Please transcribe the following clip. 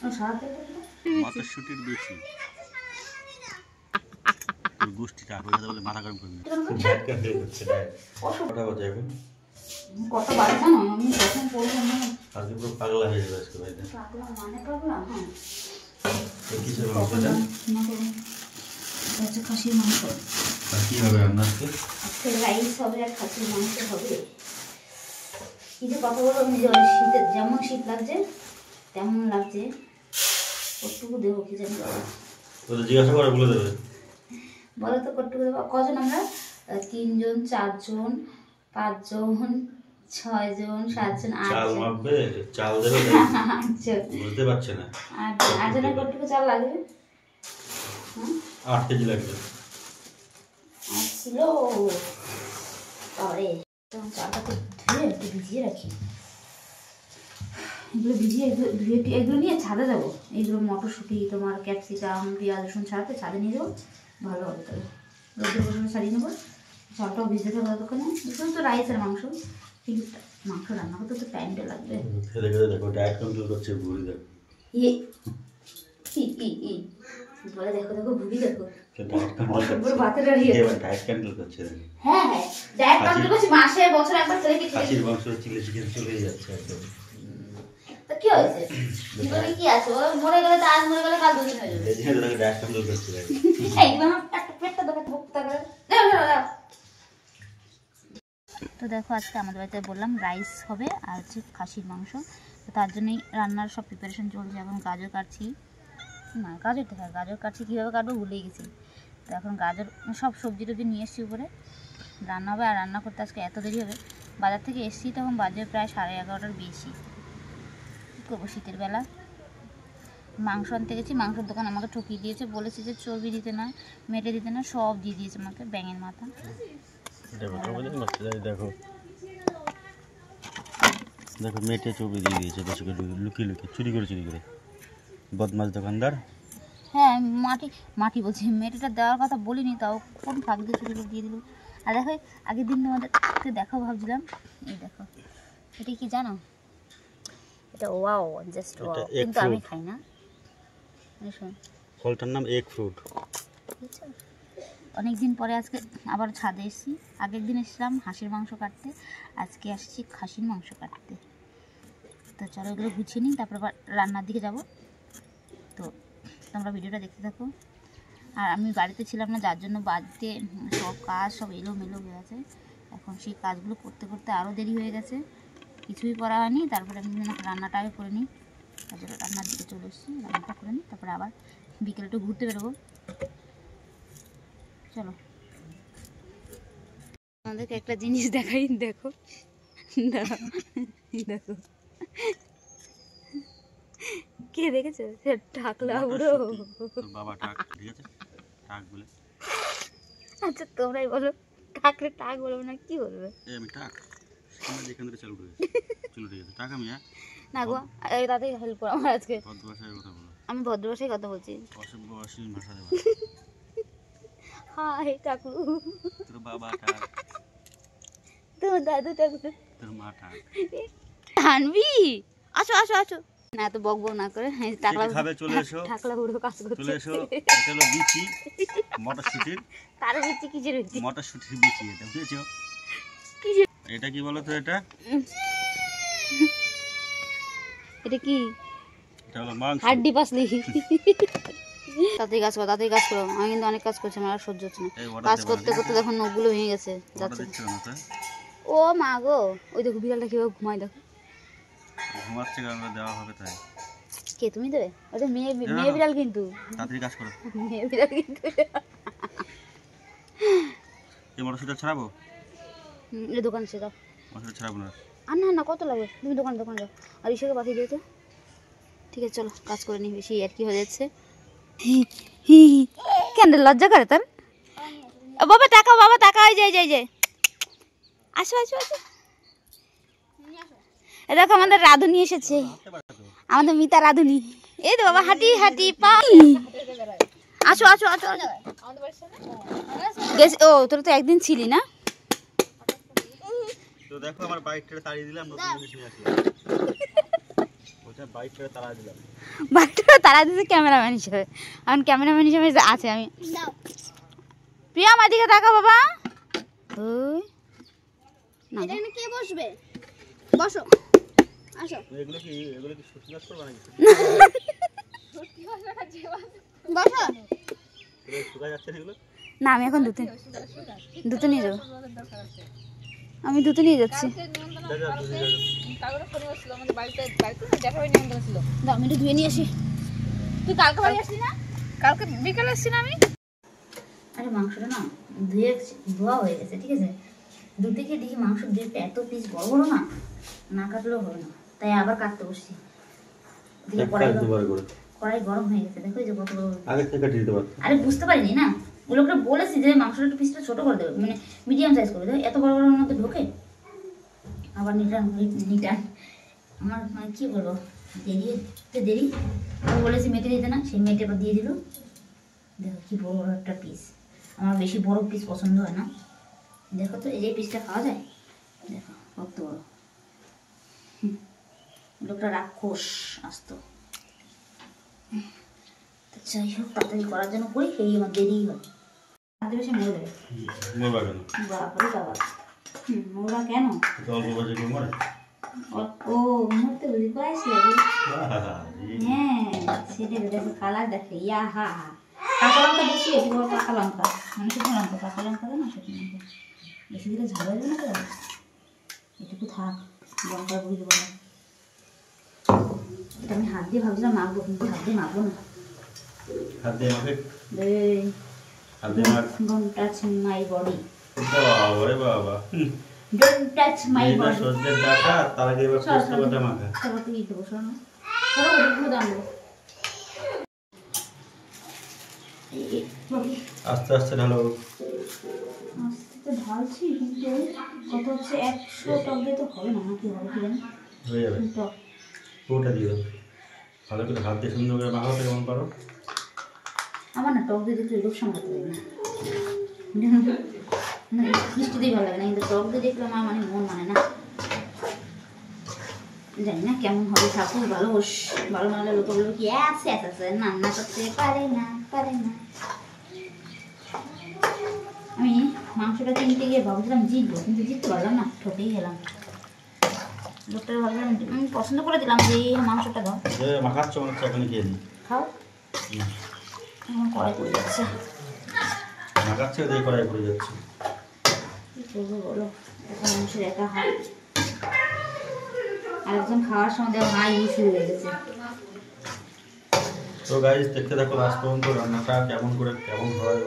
মটরশুটির বেশি গোষ্ঠীটা বলে মাথা গরম করে কটা বাজে জানো আমি কখন পড়বো না আজকে পুরো পাগলা হয়ে যাবে আজকে ভাই পাগলা মানে পাগলা হ্যাঁ কিসের মাংসটা হচ্ছে খাসির মাংস আর কি হবে আপনার আজকে রাইস হবে আর খাসির মাংস হবে কি যে কথা বলো শীতে যেমন শীত লাগছে তেমন লাগছে কটটুকু দেবো কি জানি বলে জিজ্ঞাসা করে বলে দেবে বলো তো কটটুকু দেবো কজন আমরা 3 জন 4 জন 5 জন 6 জন 7 জন 8 চাল জন মাপবে চাল দেবে আচ্ছা বুঝতে পারছে না 8 জনের কটটুকু চাল লাগবে 8 কেজি লাগবে 8 কিলো তাহলে চালটা তো ধুয়ে একটু ভিজিয়ে রাখি এগুলো ভিজিয়ে এগুলো নিয়ে ছাদে যাবো এইগুলো মটরশুঁটি তোমার ক্যাপসিকাম পেঁয়াজ রসুন ছাড়াতে ছাদে নিয়ে যাবো ভালো হবে তাহলে রোদ্রে বসে ছাড়িয়ে নেবো চালটাও ভিজে থাকবে ততক্ষণে শুধু তো রাইস আর মাংস কিন্তু মাংস রান্না করতে তো টাইমটা লাগবে খেলে খেলে দেখো ডায়েট কন্ট্রোল করছে ভুড়ি দেখো বলে দেখো দেখো ভুড়ি দেখো ডায়েট কন্ট্রোল করছে হ্যাঁ হ্যাঁ ডায়েট কন্ট্রোল করছি মাসে বছরে একবার ছেলে কি খাসির মাংস চিলি চিকেন চলে যাচ্ছে একদম তো কি হয়েছে জীবনে কি আছে ও মরে গেলে তো আজ মরে গেলে কাল দুদিন হয়ে যাবে এই যে ডায়েট কন্ট্রোল করছে এইগুলো একটা পেটটা দেখে ভুক্তা করে তো দেখো আজকে আমাদের বাড়িতে বললাম রাইস হবে আর হচ্ছে খাসির মাংস তো তার জন্যই রান্নার সব প্রিপারেশন চলছে এখন গাজর কাটছি না গাজর কাটছি কীভাবে কাটবো ভুলেই গেছি তো এখন গাজর সব সবজি টবজি নিয়ে এসছি উপরে রান্না হবে আর রান্না করতে আজকে এত দেরি হবে বাজার থেকে এসছি তখন বাজে প্রায় 11:30টার বেশি কী করবো শীতের বেলা মাংস আনতে গেছি মাংসের দোকান আমাকে ঠকিয়ে দিয়েছে বলেছে যে চর্বি দিতে না মেটে দিতে না সব দিয়ে দিয়েছে আমাকে ব্যাঙের মাথা দেখো দেখো মেটে চর্বি দিয়ে দিয়েছে বেশি করে লুকিয়ে চুরি করে বদমাস দোকানদার হ্যাঁ মাটি বলছি মেটেটা দেওয়ার কথা বলিনি তাও কোন ফাঁক দিয়ে চুরি করে দিয়ে দিল আর দেখো আগের দিন তোমাদেরকে দেখো ভাবছিলাম এই দেখো এটা কি জানো এটা ওয়াও জাস্ট ওয়াও কিন্তু আমি খাই না ফলটার নাম এগ ফ্রুট অনেকদিন পরে আজকে আবার ছাদে এসেছি আগের দিন এসেছিলাম হাঁসের মাংস কাটতে আজকে আসছি খাসির মাংস কাটতে তো চলো এগুলো গুছিয়ে নিই তারপর আবার রান্নার দিকে যাব তো তোমরা ভিডিওটা দেখতে থাকো আর আমি বাড়িতে ছিলাম না যার জন্য বাড়িতে সব কাজ সব এলোমেলো হয়ে গেছে এখন সেই কাজগুলো করতে করতে আরও দেরি হয়ে গেছে কিছুই করা হয়নি তারপরে আমি রান্নাটা আগে করে নিই তারপরে রান্নার দিকে চলে এসেছি রান্নাটা করে নিই তারপরে আবার বিকেলে একটু ঘুরতে বেরোবো চলো আমাদেরকে একটা জিনিস দেখাই দেখো দেখো কে দেখেছো টাকলা বুড়ো বাবা টাক ঠিক আছে টাক বলে আচ্ছা তোমরাই বলো টাকলে টাক বলবো না কি বলবে আমি টাক আমরা যেখান থেকে চলে গেছে টাক আমি না গো তাতে হেল্প করো আমার আজকে ভদ্র ভাষায় কথা বলো আমি ভদ্র ভাষায় কথা বলছি অসভ্য অশ্লীল ভাষা দেবো হাই টাকু তোর বাবা টাক তোর দাদু টাকু তোর মা টাক হানবি আসো আসো আসো না তো বক না করে টাকলা খাবে চলে এসো টাকলা বুড়ো কাজ করছে চলে এসো এটা হলো বিচি মটরশুটির তার বিচি কিসের বিচি মটরশুটির বিচি এটা বুঝেছো এটা কি বলো তো এটা কি এটা হলো মাংস হাড্ডি পাসলি তাতেই কাজ করো আমি কিন্তু অনেক কাজ করছি আমার সহ্য হচ্ছে না কাজ করতে করতে দেখো নখগুলো ভেঙে গেছে যাচ্ছে ও মা গো ওই দেখো বিড়ালটা কিভাবে ঘুমায় দেখো ঘুমাচ্ছে কারণে দেওয়া হবে তাই কে তুমি দেবে ওটা মেয়ে বিড়াল কিন্তু তাড়াতাড়ি কাজ করো মেয়ে বিড়াল কিন্তু এই মটরশুটি ছাড়াবো এই দোকানে সে দাও মটরশুটি ছাড়াবো না আর না কত লাগবে তুমি দোকানে যাও আর ইসেকে পাঠিয়ে দিও তো ঠিক আছে চলো কাজ করে নি বেশি আর কি হয়ে যাচ্ছে কেন লজ্জা করে তোর বাবা টাকা ওই যাই আসো এ দেখো আমাদের রাধুনি এসেছে আমাদের মিতা রাধুনি এই তো বাবা হাঁটি পা আসো ও তোরা তো একদিন ছিলি না তো দেখো আমার বাইকটা তাড়িয়ে দিলাম নতুন জিনিস নিয়ে আসলাম বাইকটা তারা দিলাম, বাইকটা তারা দিচ্ছে ক্যামেরাম্যান হিসেবে। এখন ক্যামেরাম্যান হিসেবে যে আছে আমি। প্রিয়া আমার দিকে তাকা বাবা। ওই না এখানে কে বসবে? বসো, আসো। এগুলো কি সত্যি কাজ করবা নাকি? বসো। এগুলো শুকা যাচ্ছে না এগুলো? না আমি এখন দুটো নিয়ে যাবো। আমি দুটো নিয়ে যাচ্ছি। দাও আমি একটু ধুয়ে নিয়ে আসি। তুই কালকে বাড়ি আসলি না? কালকে বিকালে আসছি না আমি। আরে মাংসটা না ধোয়া হয়ে গেছে, ঠিক আছে। দুধ থেকে দেখি মাংস দুধটা এত পিস বড় বড় না কাটলেও হবে না, তাই আবার কাটতে বসছি। কড়াই গরম হয়ে গেছে, দেখো এই যে কত বড়। আগে থেকে কাটিয়ে দিতে পারতো। আরে বুঝতে পারিনি না, ওগুলোকে বলেছি যে মাংসটা একটু পিসটা ছোট করে দেবে, মানে মিডিয়াম সাইজ করে দেবে। এত বড় বড় মধ্যে ঢোকে আবার নিটান আমার মানে কি বলবো, দেরি আমি বলেছি মেটে দিতে না, সেই মেটে আবার দিয়ে দিল। দেখো কি বড় বড় একটা পিস, আমার বেশি বড় পিস পছন্দ হয় না। দেখো তো এই যে পিসটা খাওয়া যায়, দেখো কত বড়। লোকটা রাক্ষস আসতো। যাই হোক তাড়াতাড়ি করার জন্য করি, সেই আমার দেরিই হয়। আগে বেশি মরে যাবে। মরবা কেন? বাপরে বাবা, মরবা কেন? অল্প বয়সে কেউ মরে? ও মরতে বুঝি বয়স লাগে। হ্যাঁ সেটাই দেখো, কালার দেখে ইয়া হা হা। কাঁচা লঙ্কা বেশি, একটু বড় কাঁচা লঙ্কা, মানে শুকনো লঙ্কা, কাঁচা লঙ্কা দেয় না শুকনো লঙ্কা বেশি দিলে ঝাল হয়ে যাবে না। এটুকু থাক, লঙ্কার বুঝি দেবো না। এটা আমি হাত দিয়ে ভাবছিলাম মাখবো, কিন্তু হাত দিয়ে মাখবো না। হাত দিয়ে মাখে? হাত দিয়ে মাখ। Don't touch my body. বাবা বাবা, Don't touch my এই না body. সজ্জের ডাটা, তার আগে এবার পোস্ত বাটা মাখা। সব তুই দেবো, শোনো না, সরো ওগুলো দাঁড়ো। আস্তে আস্তে ঢালো। আস্তে তো ঢালছি, কিন্তু কত হচ্ছে 100 টক দিয়ে তো হবে না, নাকি হবে কি জানি। হয়ে যাবে, টক পুরোটা দিয়ে দাও। ভালো করে হাত দিয়ে সুন্দর করে মাখাতে কেমন পারো? আমার না টক দিয়ে দেখলে লোক সামলাতে পারি না, মিষ্টি দিয়ে ভালো লাগে না, কিন্তু টক দিয়ে দেখলে আমার মানে মন মানে না। জানি না কেমন হবে, ঠাকুর ভালো মানে লোক বলবে কি আছে রান্না করতে পারে না। আমি মাংসটা কিনতে গিয়ে ভাবছিলাম জিতবো, কিন্তু জিততে পারলাম না, ঠকেই গেলাম। লোকটা ভাবলাম আমি পছন্দ করে দিলাম যে এই মাংসটা দাও। মাখাচ্ছ মনে হচ্ছে, এখানে খেয়ে নি। খাও, আমার কড়াই পড়ে যাচ্ছে। মাখাচ্ছে ওদের কড়াই পড়ে যাচ্ছে। কি করবো বলো, একটা মানুষের একা হাত, আরেকজন খাওয়ার সময় দেখো হাই শুরু হয়ে গেছে। তো গাইস দেখতে থাকো লাস্ট পর্যন্ত রান্নাটা কেমন হয়।